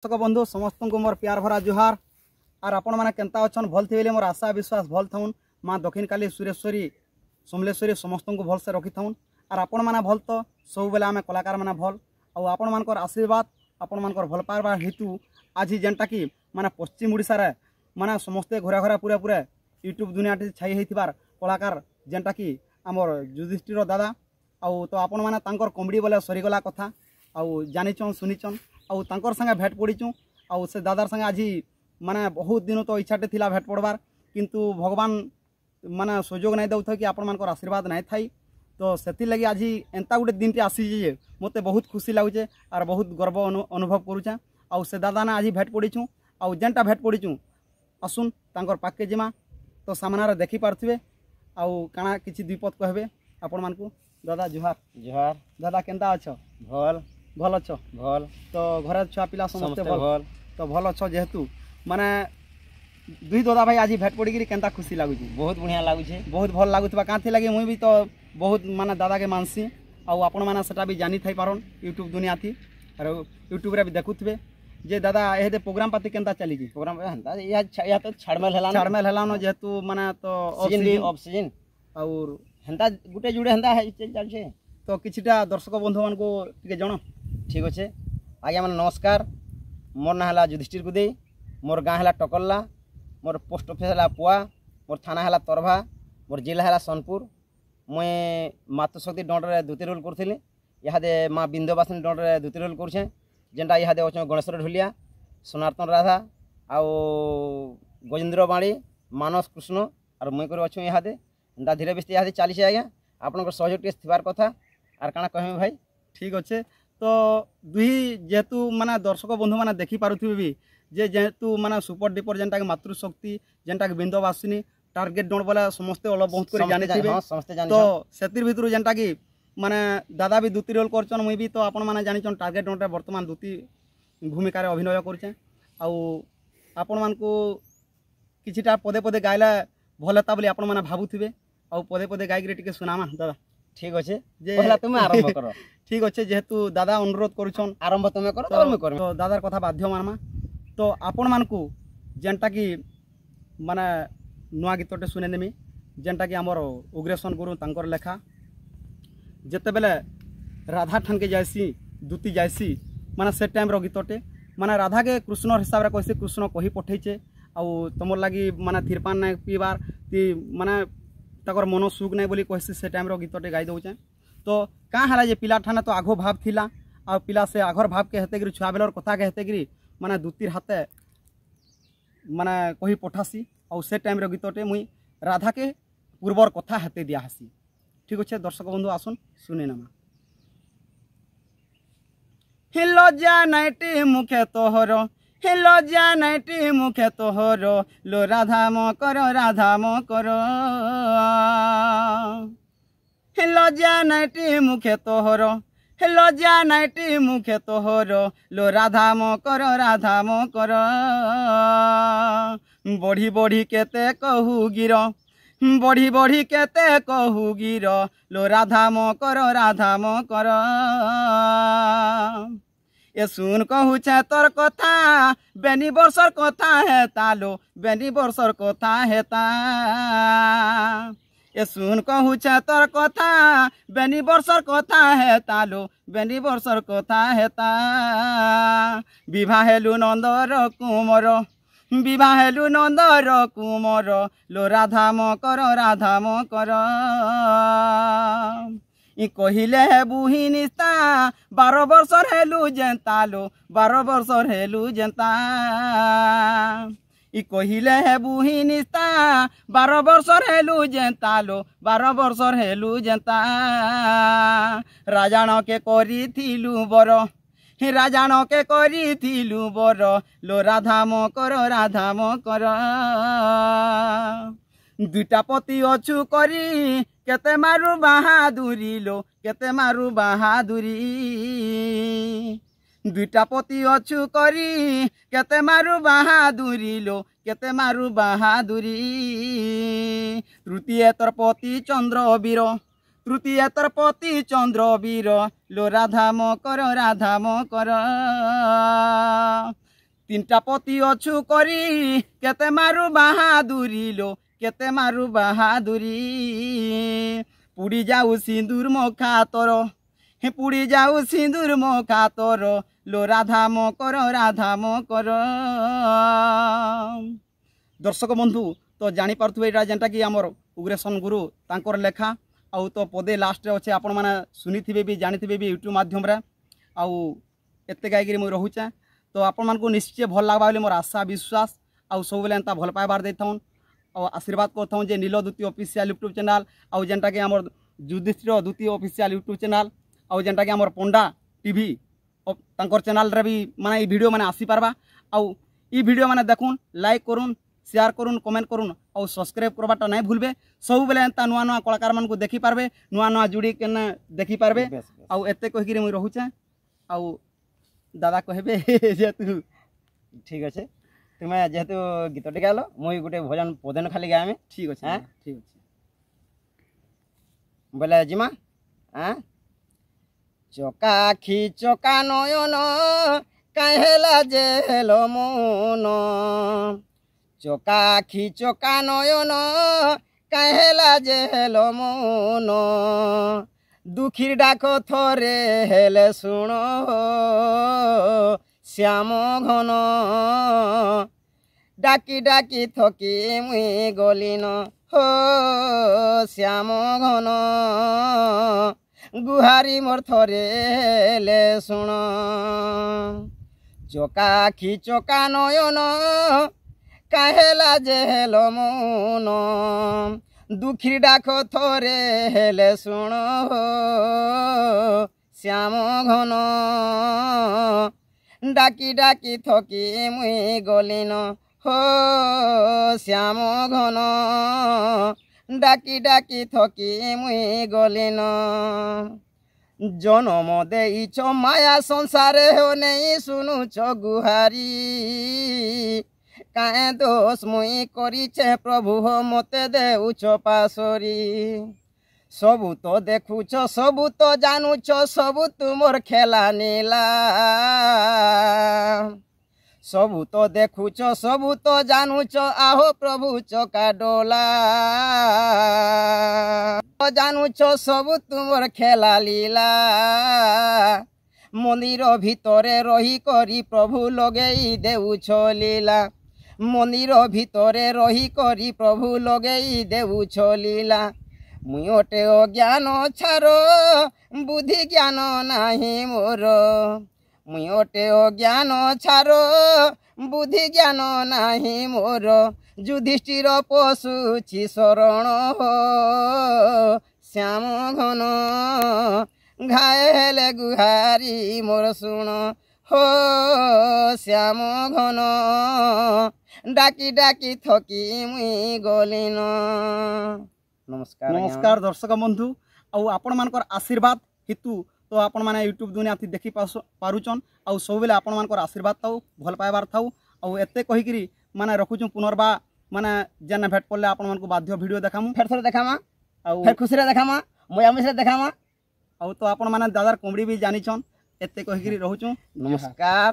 दर्शक बंधु समस्त को मोर प्यार भरा जुहार आर आपण मैंने केन्ता अच्छन भल थे मोर आशा विश्वास भल थाउन माँ दक्षिण काली सुरेश्वरी समलेश्वरी समस्त को भल से रखी थाउन आर आपण मैंने भल तो सब बेले आम कलाकार मैंने भल आपण मानकर आशीर्वाद आपण मानकर भल पाइबा हेतु आज जेनटा कि माने पश्चिम ओडिशा रे माने समस्ते घरा घरा पूरा पूरा यूट्यूब दुनिया छाई होइथिबार कलाकार जेनटा कि आमर युधिष्ठिर दादा आउ तो आपण मैंने तांकर कॉमेडी बोले सरीगला कथा आउ जानिचन सुनिचन आउ तांकर संगे भेट पड़ीचु आउ से दादार संगे आज माने बहुत दिन तो इच्छाटे थिला भेट पड़बार किंतु भगवान माने सुजोग नहीं दउथ कि आपण मानकर आशीर्वाद नहीं थाई तो सेति लगी आज एंता गुटे दिन टे आसी जे मते बहुत खुशी लागुचे आर बहुत गर्व अनुभव करूचे आउ से दादा ना आज भेट पड़ीचु आउ जेनटा भेट पड़ीचु आसुन तांकर पाके जिमा तो सामना देखि पारथिबे आउ काना किछि द्विपद कहबे आपण मानकु दादा जुहार जुहार दादा केनता अछ भल भल अछ भल तो घर छुआ पिला समस्ते भल भल तो भल अछ जेहेतु माने दुई दादा भाई आज भेट पड़ी केनता खुशी लागुची बहुत बढ़िया लागुचे बहुत भल लागुथबा काथि लागि मुई भी तो बहुत माने दादा के मानसी आउ आपण माने सेटा भी जानी थाई पारन यूट्यूब दुनिया थी और यूट्यूब रे भी देखुथबे जे दादा एहे दे प्रोग्राम पाती केनता चली जी प्रोग्राम हंता या तो छाड़मेल हेलानो जेहेतु माने तो ऑफ सीजन और हंता गुटे जुड़े हंता है चल छे तो किछिटा दर्शक बंधु मान को टिके जण ठीक अच्छे आज्ञा मैंने नमस्कार मोर ना है युधिष्ठिर गुदे मोर गाँ है टकल्ला मोर पोस्ट ऑफिस है पुआ मोर थाना है तरभा मोर जिला है सोनपुर मुई मातृशक्ति डंडे द्वितीय रोल करी इहादे माँ बिंदवासिनी डंडे द्वितीय रोल करुचे जेनटा इहादे अच्छे गणेश्वर ढुलिया सनातन राधा आउ गजेन्द्र बाणी मानस कृष्ण और मुई कर अच्छे इहादे एंता धीरे बेस इहादे चली आज्ञा आपन सहयोग टे थिबार कथा आर काना कहमी भाई ठीक अच्छे तो दुई जेहेतु माने दर्शक बंधु माने देखि पारुथिबे भी जे जेहेतु माने सुपर डिपर जेनटा कि मातृशक्ति जेनटा कि बिंदवासिनी टार्गेट डोंट बोला समस्ते अलग बहुत कर जाने थिबे तो सेतिर भितरु जेनटा कि माने दादा भी दुती रोल करछन मुई भी तो आपण माने जानिछन टार्गेट डोंट रे वर्तमान दुती भूमिका रे अभिनय करछे आउ आपण मान को किछिटा पदे पदे गायला भलता बोली आपण माने भाबुथिबे आउ पदे पदे गाय रे टिके सुनामा दादा ठीक अच्छे जे पहला तुम आरंभ करो ठीक अच्छे जेहेतु दादा अनुरोध करुछन आरंभ तुम करो तो मैं करम तो दादार कथा बाध्य मानमा तो आपण मानकु जेनटा कि माने नुआ गीतटे सुने नेमी जेनटा कि हमर उग्रेशन गुरु तांकर लेखा जेते बेले राधा ठान के जायसी दुती जायसी माने से टाइम रो गीतटे माने राधा के कृष्ण हिसाब रे कैसे कृष्ण कही पठैछे आउ तुमर लागि माने थिरपान नै पीबार ती माने तकर मन सुख नहीं बोली कहसी से टाइम रो गीतटे गाई दउचे तो का हला जे पिला ठाने तो आघो भाव थिला आ पिला से आघर भाव के हेते गिरी छुआ बेलर कथा के हेते गिरी माने दुतीर हाथे माने कही पठासी और से टाइम रो गीतटे मुई राधा के पूर्वर कथा हेते दिया हसी ठीक अच्छे दर्शक बंधु आसुन सुने नामा हिलो जा नाइटी मुखे तोहर हेलो जा नाइटी मुखे तोहर लो राधा मो करो हेलो जा नाइटी मुखे तोहर हेलो जा नाइटी मुखे तोहर लो राधा मो करो बढ़ी बढ़ी केते कहू गिर बढ़ी बढ़ी केते कहू गिर लो राधा मो करो ए सुन कहू छे तोर कथा बेनी बरसर कथा है तालो बेनी बरसर कथा है ता ए सुन कहू छे तोर कथा बेनी बरसर कथा है तालो बेनी बरसर कथा है ता विवाहेलु नंदर कुमर विवाहेलु नंदर कुमर लो राधा मो कर इ कहिले बुही निस्ता 12 वर्षर हेलु जेंता लो 12 वर्षर हेलु जेंता इ कहिले बुही निस्ता 12 वर्षर हेलु जेंता लो 12 वर्षर हेलु जेंता राजाण के करी थिलु बर राजाण के करी थिलु बर लो राधा मो कर दुटा पति अछु करी केते मारू बहादुरी लो केते मारू बहादुरी दुटा पति अछु करी केते मारू बहादुरी लो केते मारू बहादुरी तृतीय तर पति चंद्रवीर तृतीय तर पति चंद्रवीर लो राधा मो कर তিনটা পতি অছু করি কেতে মারু বাহাদুরি লো কেতে মারু বাহাদুরি পুড়ি যাও সিঁদুর মখা তোর হে পুড়ি যাও সিঁদুর মখা তোর লো রাধা মকর দর্শক বন্ধু তো জাঁপারে এটা যেটা কি আমার উগ্রেসন গুরু তাঁর লেখা আউ তো পদে লাস্টে অছে আপন মানে শুনিথিবে বি জানিথিবে বি यूट्यूब মাধ্যমে আউ এতে গাইকি মুই রহুছে তো আপন মানকু নিশ্চয় ভাল লাগবা বলে মোর আশা বিশ্বাস আউ সবুলে এন্তা ভাল পাইবার দেইথাউন ଆଉ ଆଶୀର୍ବାଦ କରିଥାଉଁ ଯେ ନୀଳ ଦ୍ୱିତୀୟ ଅଫିସିଆଲ ୟୁଟ୍ୟୁବ୍ ଚ୍ୟାନେଲ୍ ଆଉ ଯେନ୍ଟାକି ଆମର ଯୁଧିଷ୍ଠିର ଦ୍ୱିତୀୟ ଅଫିସିଆଲ ୟୁଟ୍ୟୁବ୍ ଚ୍ୟାନେଲ୍ ଆଉ ଯେନ୍ଟାକି ଆମର ପଣ୍ଡା ଟିଭି ତାଙ୍କର ଚ୍ୟାନେଲ୍ରେ ବି ମାନେ ଏଇ ଭିଡ଼ିଓ ମାନେ ଆସିପାରବା ଆଉ ଇ ଭିଡ଼ିଓ ମାନେ ଦେଖୁନ୍ ଲାଇକ୍ କରୁନ୍ ସେୟାର କରୁନ୍ କମେଣ୍ଟ କରୁନ୍ ଆଉ ସବସ୍କ୍ରାଇବ୍ করবাটা ନାଇଁ ভুলবে ସବୁବେଳେ ଏନ୍ତା ନୂଆ ନୂଆ କଳାକାରମାନଙ୍କୁ ଦେଖିପାରବେ ନୂଆ ନୂଆ ଯୁଡ଼ି କେନେ ଦେଖିପାରବେ ଆଉ ଏତେ କହିକିରି ମୁଇଁ ରହୁଛେ ଆଉ ଦାଦା କହିବେ ଯେହେତୁ ঠিক আছে তুমি যেহেতু গীতটি গাইল মুই গোটে ভজন পদন খালি গাইমে ঠিক আছে হ্যাঁ ঠিক আছে বলে জিমা হ্যাঁ চকা আখি চকা নয়ন কাহেলা যে হেলো মন চকা আখি চকা নয়ন কাহেলা যে হেলো মন দুঃখীর ডাক থরে হেলে শুণ শ্যাম ঘন ডাকি ডাকি থকি মুই গলিন হো শ্যাম ঘন গুহারি মোর থরে হেলে শুণ চকা আখি চকা নয়ন কাহেলা যে হেলো মন দুঃখীর ডাক থরে হেলে শুণ শ্যাম ঘন ডাকি ডাকি থকি মুই গলিন হো শ্যাম ঘন ডাকি ডাকি থকি মুই গলিন জনম দেইছ মায়া সংসারে হো নেই শুনুছ গুহারি কায়ে দোষ মুই করিছে প্রভু হো মতে দেউছ পাশরি সবু তো দেখুছ সবু তো জানুছ সবু তুমর খেলা নীলা সবু তো দেখুছ সবু তো জানুছ আহো প্রভু চকা ডোলা জানুছ সবু তুমর খেলা লীলা মন্দির ভিতরে রহি করি প্রভু লগেই দেউছ লীলা মন্দির ভিতরে রহি করি প্রভু লগেই দেউছ লীলা মুই ওটে অজ্ঞান ছাড় বুদ্ধি জ্ঞান নাহি মোর মুই ওটে অজ্ঞান ছাড় বুদ্ধি জ্ঞান নাহি মোর যুধিষ্ঠির পশুছি শরণ শ্যাম ঘন ঘায়েলে গুহারি মোর শুণ হো শ্যাম ঘন ডাকি ডাকি থকি মুই গলিন নমস্কার নমস্কার দর্শক বন্ধু আউ আপন মানকর আশীর্বাদ হেতু তো আপন মানে यूट्यूब दुनिया थी देखि पारुचन आउ सबले आपण मानकर आशीर्वाद थाउ भल पाइबार थाउ आउ एते कहिकरी माने रखुछु पुनर्बा माने जेना भेट पड़ले आपण मानकु बाध्य वीडियो देखामु फेर थोड़ा देखामा आउ फेर खुशी रे देखामा मया मिसे देखामा आउ तो आपण माने दादार कॉमेडी भी जानिछन एते कहिकरी रहउछु नमस्कार।